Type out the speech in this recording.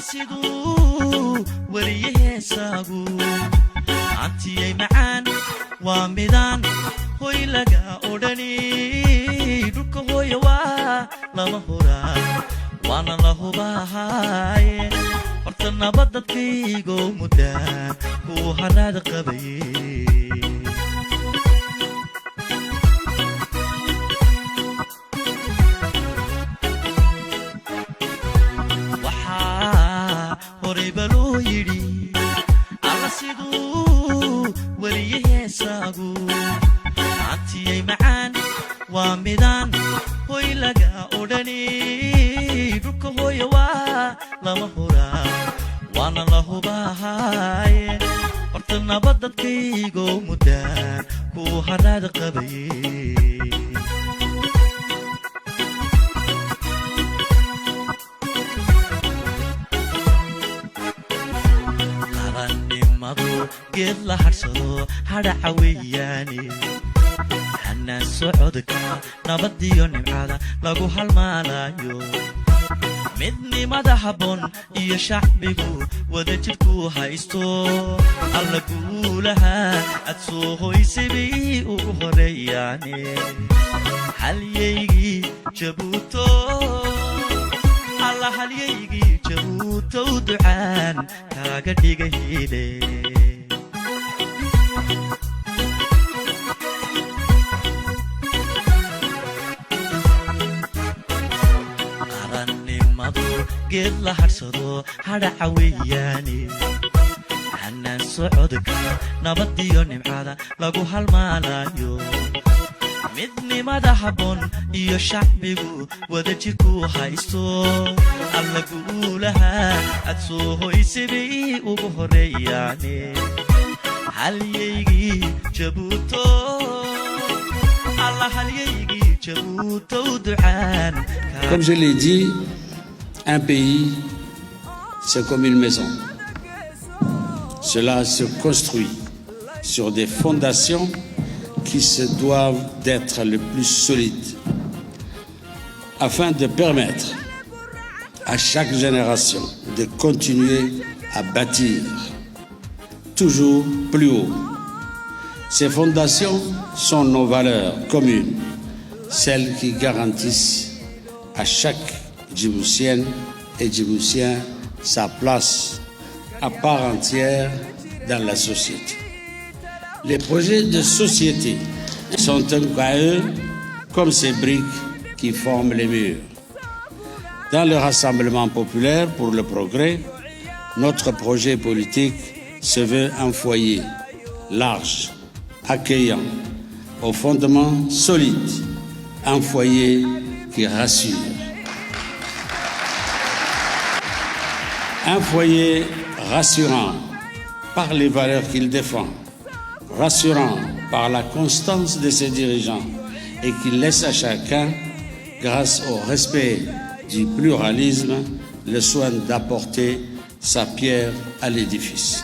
siduu wariyahaysagu antiyay macaan waa midaan hoy laga odhani dhulka hooya waa lama huraan waana la hubaahaye horta nabadadkaygo mudaan kuu haraad qabaye horeybaloo yidhi alla siduu wariyahaysagu antiyay macaan waa midaan hoy laga odhani dhulka hooya waa lama huraan waana la hubaahaye horta nabadadkaygo mudaan kuu haraad qabaye geed la harsado hadhaca weeyaane hanaan socodka nabadiyo nimcada lagu halmaalayo midnimada habboon iyo shacbigu wada jirku haysto alla guulaha aad soo hoysabay ugu horeeyaane halyaygii jabuuto alla halyaygii jabuutow ducaan kaaga dhiga hiile geed la harsado hadhaca weeyaane hanaan socodka nabadiyo nimcada lagu halmaalayo midnimada habboon iyo shacbigu wada jirku haysto alla guulaha aad soo hoysabay ugu horeeyaane halyaygii jabuuto alla halyaygii jabuutow ducaan. Comme je l'ai dit, un pays, c'est comme une maison. Cela se construit sur des fondations qui se doivent d'être le plus solides afin de permettre à chaque génération de continuer à bâtir toujours plus haut. Ces fondations sont nos valeurs communes, celles qui garantissent à chaque Djiboutienne et Djiboutien sa place à part entière dans la société. Les projets de société sont un à eux comme ces briques qui forment les murs. Dans le Rassemblement populaire pour le progrès, notre projet politique se veut un foyer large, accueillant, au fondement solide, un foyer qui rassure. Un foyer rassurant par les valeurs qu'il défend, rassurant par la constance de ses dirigeants et qui laisse à chacun, grâce au respect du pluralisme, le soin d'apporter sa pierre à l'édifice.